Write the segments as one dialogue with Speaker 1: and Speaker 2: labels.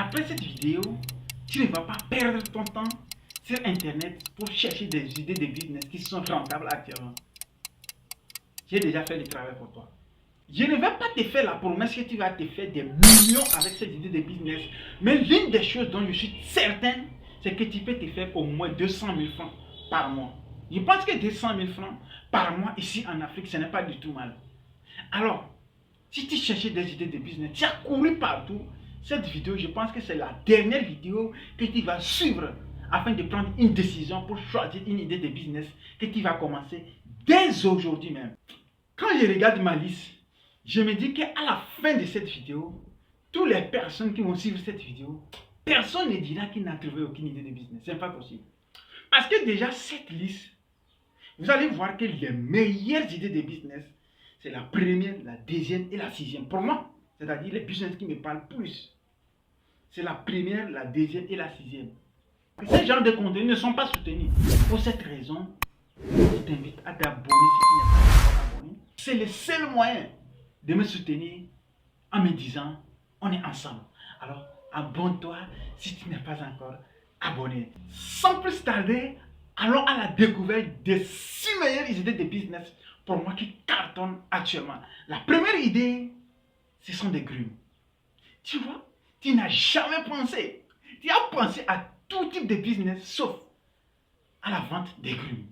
Speaker 1: Après cette vidéo, tu ne vas pas perdre ton temps sur Internet pour chercher des idées de business qui sont rentables actuellement. J'ai déjà fait le travail pour toi. Je ne vais pas te faire la promesse que tu vas te faire des millions avec cette idée de business. Mais l'une des choses dont je suis certain, c'est que tu peux te faire au moins 200 000 francs par mois. Je pense que 200 000 francs par mois ici en Afrique, ce n'est pas du tout mal. Alors, si tu cherchais des idées de business, tu as couru partout. Cette vidéo, je pense que c'est la dernière vidéo que tu vas suivre afin de prendre une décision pour choisir une idée de business que tu vas commencer dès aujourd'hui même. Quand je regarde ma liste, je me dis qu'à la fin de cette vidéo, toutes les personnes qui vont suivre cette vidéo, personne ne dira qu'il n'a trouvé aucune idée de business. Ce n'est pas possible. Parce que déjà, cette liste, vous allez voir que les meilleures idées de business, c'est la première, la deuxième et la sixième. Pour moi, c'est-à-dire les business qui me parlent plus. C'est la première, la deuxième et la sixième. Ces genres de contenus ne sont pas soutenus. Pour cette raison, je t'invite à t'abonner si tu n'es pas encore abonné. C'est le seul moyen de me soutenir en me disant, on est ensemble. Alors, abonne-toi si tu n'es pas encore abonné. Sans plus tarder, allons à la découverte des 6 meilleures idées de business pour moi qui cartonnent actuellement. La première idée, ce sont des grumes. Tu vois, tu n'as jamais pensé. Tu as pensé à tout type de business sauf à la vente des grumes.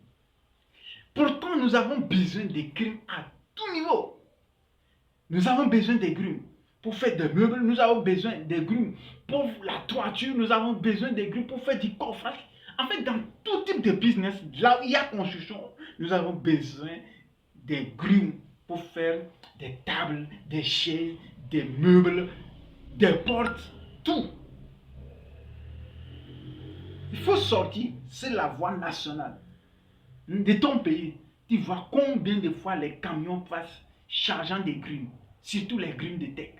Speaker 1: Pourtant, nous avons besoin des grumes à tout niveau. Nous avons besoin des grumes pour faire des meubles, nous avons besoin des grumes pour la toiture, nous avons besoin des grumes pour faire du coffrage. En fait, dans tout type de business, là où il y a construction, nous avons besoin des grumes pour faire des tables, des chaises, des meubles, des portes, tout. Il faut sortir sur la voie nationale de ton pays. Tu vois combien de fois les camions passent chargeant des grumes, surtout les grumes de tech.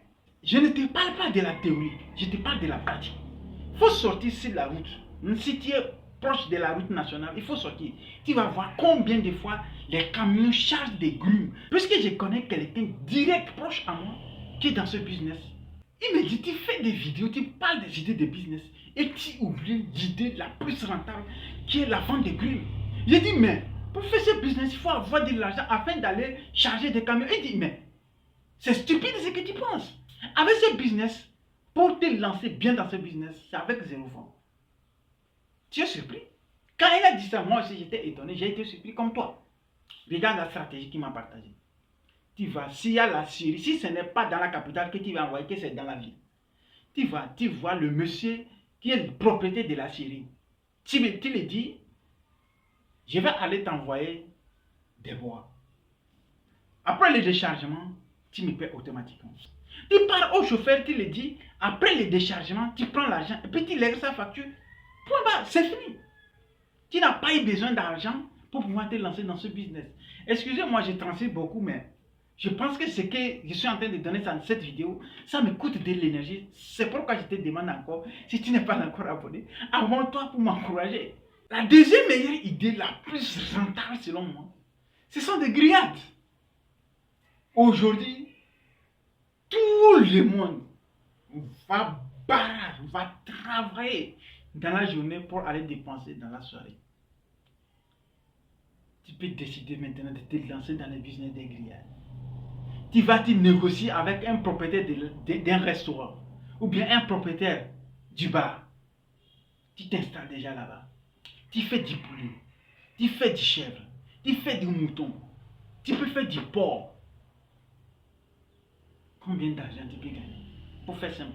Speaker 1: Je ne te parle pas de la théorie, je te parle de la pratique. Il faut sortir sur la route. Si tu es proche de la route nationale, il faut sortir. Tu vas voir combien de fois les camions chargent des grumes. Puisque je connais quelqu'un direct proche à moi qui est dans ce business. Il me dit, tu fais des vidéos, tu parles des idées de business et tu oublies l'idée la plus rentable qui est la vente des grumes. J'ai dit, mais pour faire ce business, il faut avoir de l'argent afin d'aller charger des camions. Il dit, mais c'est stupide ce que tu penses. Avec ce business, pour te lancer bien dans ce business, c'est avec 0 francs. Tu es surpris? Quand il a dit ça, moi aussi j'étais étonné, j'ai été surpris comme toi. Regarde la stratégie qu'il m'a partagée. Tu vas, s'il y a la Syrie, si ce n'est pas dans la capitale que tu vas envoyer, que c'est dans la ville. Tu vois le monsieur qui est le propriétaire de la Syrie. Tu lui dis, je vais aller t'envoyer des bois. Après le déchargement, tu me paies automatiquement. Tu pars au chauffeur, tu lui dis, après le déchargement, tu prends l'argent et puis tu lèves sa facture. Point barre, c'est fini. Tu n'as pas eu besoin d'argent pour pouvoir te lancer dans ce business. Excusez-moi, je transfère beaucoup, mais je pense que ce que je suis en train de donner dans cette vidéo, ça me coûte de l'énergie. C'est pourquoi je te demande encore, si tu n'es pas encore abonné, abonne-toi pour m'encourager. La deuxième meilleure idée, la plus rentable selon moi, ce sont des grillades. Aujourd'hui, tout le monde va travailler dans la journée pour aller dépenser dans la soirée. Tu peux décider maintenant de te lancer dans le business des grillades. Tu vas te négocier avec un propriétaire d'un restaurant ou bien un propriétaire du bar. Tu t'installes déjà là-bas. Tu fais du poulet, tu fais du chèvre, tu fais du mouton, tu peux faire du porc. Combien d'argent tu peux gagner? Pour faire simple.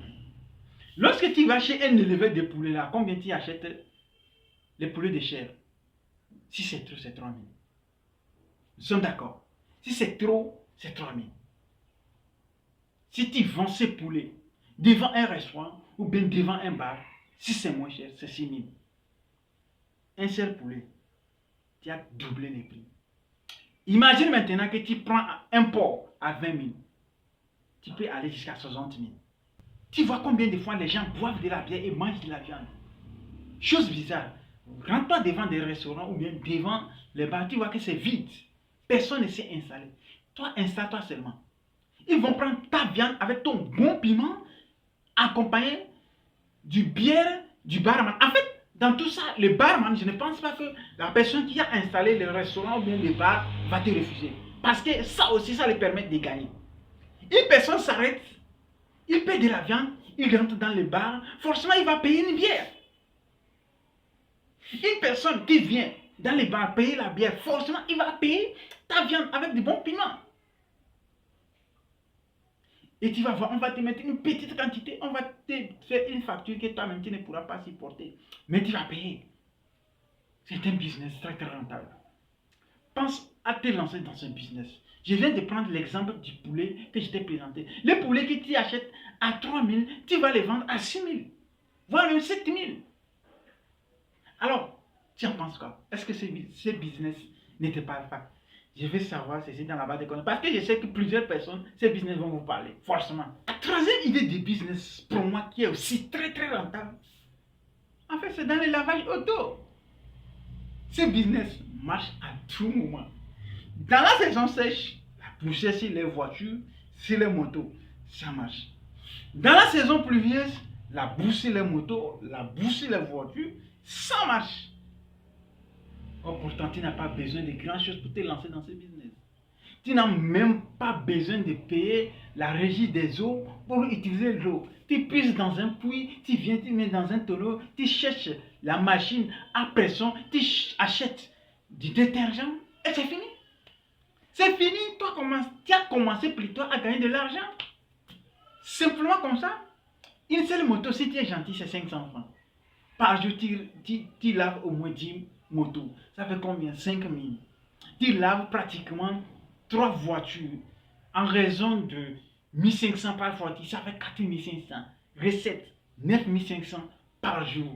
Speaker 1: Lorsque tu vas chez un éleveur de poulets là, combien tu achètes les poulets de chair? Si c'est trop, c'est 3 000. Nous sommes d'accord. Si c'est trop, c'est 3 000. Si tu vends ces poulets devant un restaurant ou bien devant un bar, si c'est moins cher, c'est 6 000. Un seul poulet, tu as doublé les prix. Imagine maintenant que tu prends un porc à 20 000. Tu peux aller jusqu'à 60 000. Tu vois combien de fois les gens boivent de la bière et mangent de la viande. Chose bizarre. Rentre-toi devant des restaurants ou bien devant les bars, tu vois que c'est vide. Personne ne s'est installé. Toi, installe-toi seulement. Ils vont prendre ta viande avec ton bon piment, accompagné du bière, du barman. En fait, dans tout ça, le barman, je ne pense pas que la personne qui a installé le restaurant ou bien le bar va te refuser. Parce que ça aussi, ça lui permet de gagner. Une personne s'arrête, il paie de la viande, il rentre dans le bar, forcément il va payer une bière. Une personne qui vient dans les bars payer la bière, forcément il va payer ta viande avec du bon piment. Et tu vas voir, on va te mettre une petite quantité, on va te faire une facture que toi-même tu ne pourras pas supporter. Mais tu vas payer. C'est un business très très rentable. Pense à te lancer dans un business. Je viens de prendre l'exemple du poulet que je t'ai présenté. Le poulet que tu achètes à 3 000, tu vas le vendre à 6 000, voire même 7 000. Alors, tu en penses quoi? Est-ce que ce business n'était pas le Je veux savoir ceci dans la base de connaissances. Parce que je sais que plusieurs personnes, ces business vont vous parler, forcément. La troisième idée de business, pour moi, qui est aussi très très rentable, en fait, c'est dans le lavage auto. Ce business marche à tout moment. Dans la saison sèche, la poussière sur les voitures, sur les motos, ça marche. Dans la saison pluvieuse, la boue sur les motos, la boue sur les voitures, ça marche. Oh, pourtant, tu n'as pas besoin de grand chose pour te lancer dans ce business. Tu n'as même pas besoin de payer la régie des eaux pour utiliser l'eau. Tu puisses dans un puits, tu viens, tu mets dans un tonneau, tu cherches la machine à pression, tu achètes du détergent et c'est fini. C'est fini, tu as commencé plutôt à gagner de l'argent. Simplement comme ça. Une seule moto, si tu es gentil, c'est 500 francs. Par jour, tu laves au moins 10 motos. Ça fait combien? 5 000. Tu laves pratiquement 3 voitures. En raison de 1500 par voiture, ça fait 4500. Recette 9500 par jour.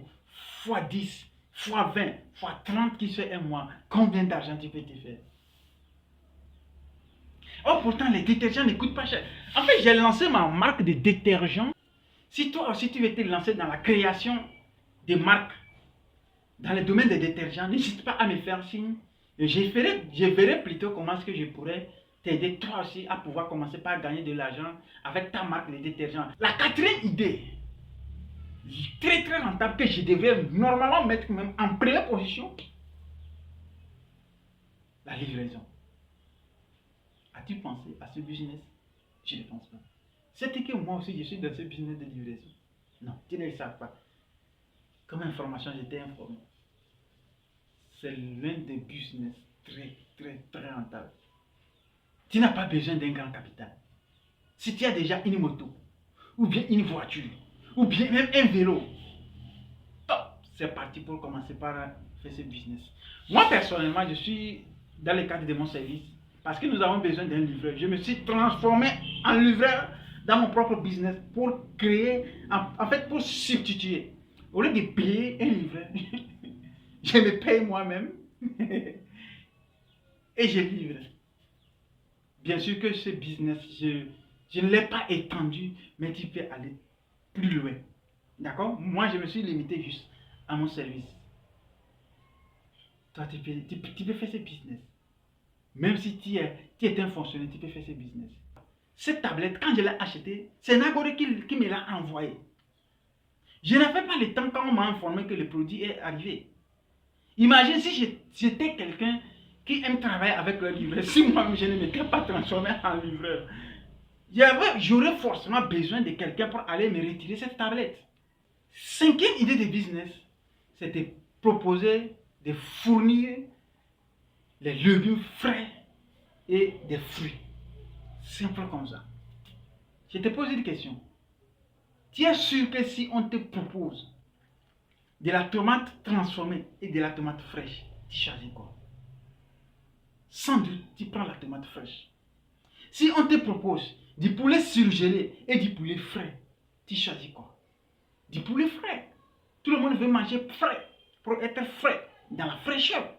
Speaker 1: Fois 10, fois 20, fois 30 qui fait un mois. Combien d'argent tu peux te faire? Oh, pourtant, les détergents ne coûtent pas cher. En fait, j'ai lancé ma marque de détergents. Si toi aussi tu veux te lancer dans la création des marques, dans le domaine des détergents, n'hésite pas à me faire signe. Et je verrai plutôt comment est-ce que je pourrais t'aider toi aussi à pouvoir commencer par gagner de l'argent avec ta marque de détergents. La quatrième idée, très très rentable, que je devrais normalement mettre même en première position, la livraison. As-tu pensé à ce business? Je ne pense pas. C'est que moi aussi je suis dans ce business de livraison. Non, tu ne le sais pas. Comme information, j'étais informé. C'est l'un des business très très très rentable. Tu n'as pas besoin d'un grand capital. Si tu as déjà une moto, ou bien une voiture, ou bien même un vélo, top, c'est parti pour commencer par faire ce business. Moi personnellement, je suis dans le cadre de mon service, parce que nous avons besoin d'un livreur. Je me suis transformé en livreur dans mon propre business pour créer, en fait pour substituer. Au lieu de payer un livreur, je me paye moi-même et je livre. Bien sûr que ce business, je ne l'ai pas étendu, mais tu peux aller plus loin. D'accord? Moi, je me suis limité juste à mon service. Toi, tu peux faire ce business. Même si tu es un fonctionnaire, tu peux faire ce business. Cette tablette, quand je l'ai achetée, c'est Nagore qui me l'a envoyée. Je n'avais pas le temps quand on m'a informé que le produit est arrivé. Imagine si j'étais quelqu'un qui aime travailler avec le livreur. Si moi-même je ne m'étais pas transformé en livreur, j'aurais forcément besoin de quelqu'un pour aller me retirer cette tablette. Cinquième idée de business, c'était proposer de fournir les légumes frais et des fruits. Simple comme ça. Je te pose une question. Tu es sûr que si on te propose de la tomate transformée et de la tomate fraîche, tu choisis quoi? Sans doute, tu prends la tomate fraîche. Si on te propose du poulet surgelé et du poulet frais, tu choisis quoi? Du poulet frais. Tout le monde veut manger frais, pour être frais, dans la fraîcheur.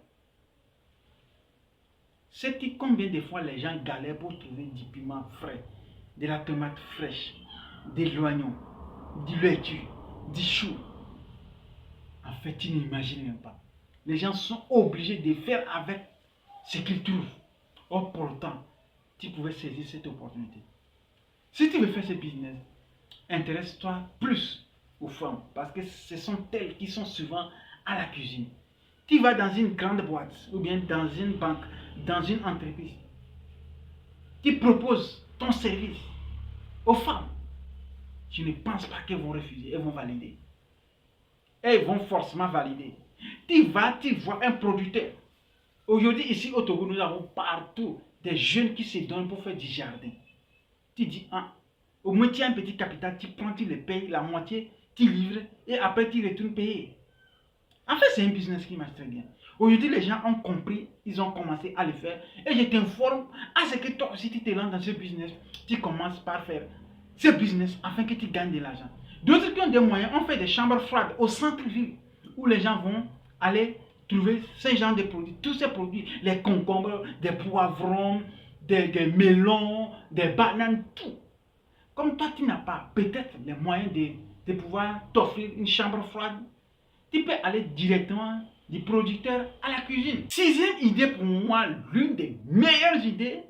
Speaker 1: Sais-tu combien de fois les gens galèrent pour trouver du piment frais, de la tomate fraîche, de l'oignon, du laitue, du chou? En fait, tu n'imagines même pas. Les gens sont obligés de faire avec ce qu'ils trouvent. Or, pourtant, tu pouvais saisir cette opportunité. Si tu veux faire ce business, intéresse-toi plus aux femmes parce que ce sont elles qui sont souvent à la cuisine. Tu vas dans une grande boîte ou bien dans une banque, dans une entreprise. Tu proposes ton service aux femmes. Je ne pense pas qu'elles vont refuser, elles vont valider. Elles vont forcément valider. Tu vois un producteur. Aujourd'hui, ici au Togo, nous avons partout des jeunes qui se donnent pour faire du jardin. Tu dis, ah, au moins tu as un petit capital, tu prends, tu le payes, la moitié, tu livres et après tu retournes payer. En fait, c'est un business qui marche très bien. Aujourd'hui, les gens ont compris, ils ont commencé à le faire. Et je t'informe à ce que toi aussi tu te lances dans ce business, tu commences par faire ce business afin que tu gagnes de l'argent. D'autres qui ont des moyens ont fait des chambres froides au centre-ville où les gens vont aller trouver ce genre de produits. Tous ces produits, les concombres, des poivrons, des melons, des bananes, tout. Comme toi, tu n'as pas peut-être les moyens de pouvoir t'offrir une chambre froide, tu peux aller directement du producteur à la cuisine. Sixième idée pour moi, l'une des meilleures idées,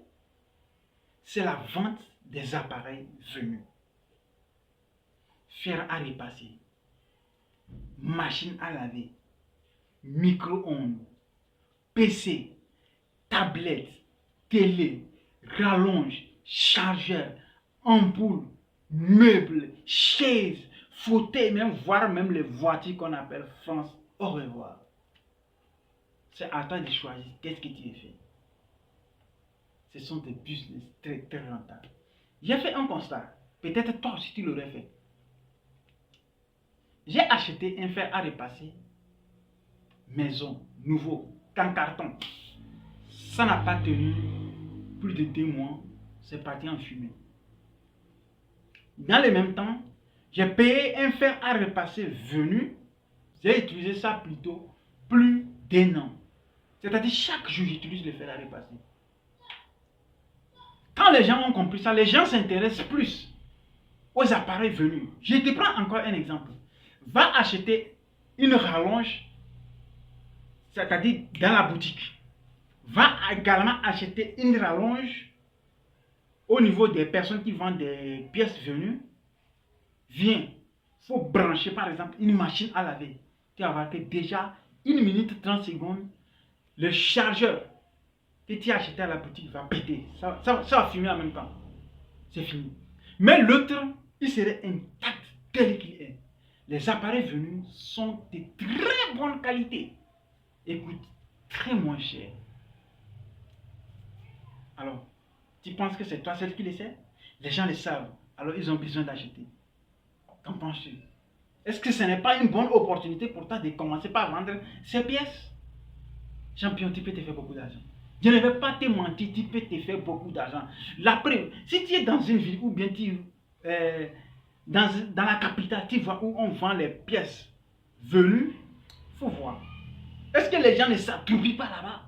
Speaker 1: c'est la vente des appareils venus. Fer à repasser, machine à laver, micro-ondes, PC, tablette, télé, rallonge, chargeur, ampoule, meubles, chaises, fauteuils, même voire même les voitures qu'on appelle France au revoir. C'est à toi de choisir qu'est-ce que tu veux faire. Ce sont des business très très rentables. J'ai fait un constat. Peut-être toi aussi tu l'aurais fait. J'ai acheté un fer à repasser maison, nouveau, qu'en carton. Ça n'a pas tenu plus de 2 mois. C'est parti en fumée. Dans le même temps, j'ai payé un fer à repasser venu. J'ai utilisé ça plutôt plus d'1 an. C'est-à-dire chaque jour, j'utilise le fer à repasser. Quand les gens ont compris ça, les gens s'intéressent plus aux appareils venus. Je te prends encore un exemple. Va acheter une rallonge, c'est-à-dire dans la boutique. Va également acheter une rallonge au niveau des personnes qui vendent des pièces venues. Viens, il faut brancher par exemple une machine à laver. Tu vas voir que déjà 1 minute 30 secondes, le chargeur que tu as acheté à la boutique va péter. Ça va fumer en même temps. C'est fini. Mais l'autre, il serait intact tel qu'il est. Les appareils venus sont de très bonne qualité et coûtent très moins cher. Alors, tu penses que c'est toi celle qui le sait? Les gens le savent, alors ils ont besoin d'acheter. Qu'en penses-tu? Est-ce que ce n'est pas une bonne opportunité pour toi de commencer par vendre ces pièces? Champion, tu peux te faire beaucoup d'argent. Je ne vais pas te mentir, tu peux te faire beaucoup d'argent. La preuve, si tu es dans une ville ou bien dans la capitale, tu vois où on vend les pièces venues, il faut voir. Est-ce que les gens ne s'attroupent pas là-bas?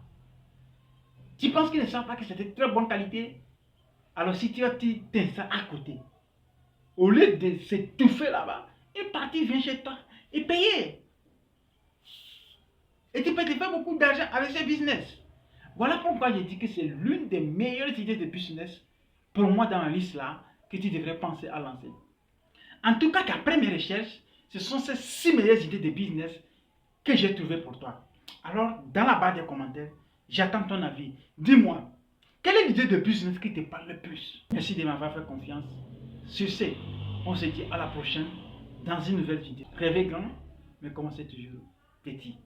Speaker 1: Tu penses qu'ils ne savent pas que c'est de très bonne qualité? Alors si tu t'installes à côté, au lieu de s'étouffer là-bas, une partie vient chez toi et payer. Et tu peux te faire beaucoup d'argent avec ce business. Voilà pourquoi je dis que c'est l'une des meilleures idées de business pour moi dans la liste là que tu devrais penser à lancer. En tout cas, qu'après mes recherches, ce sont ces 6 meilleures idées de business que j'ai trouvées pour toi. Alors, dans la barre des commentaires, j'attends ton avis. Dis-moi, quelle est l'idée de business qui te parle le plus? Merci de m'avoir fait confiance. Sur ce, on se dit à la prochaine dans une nouvelle vidéo. Rêvez grand, mais commencez toujours petit.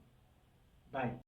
Speaker 1: Bye.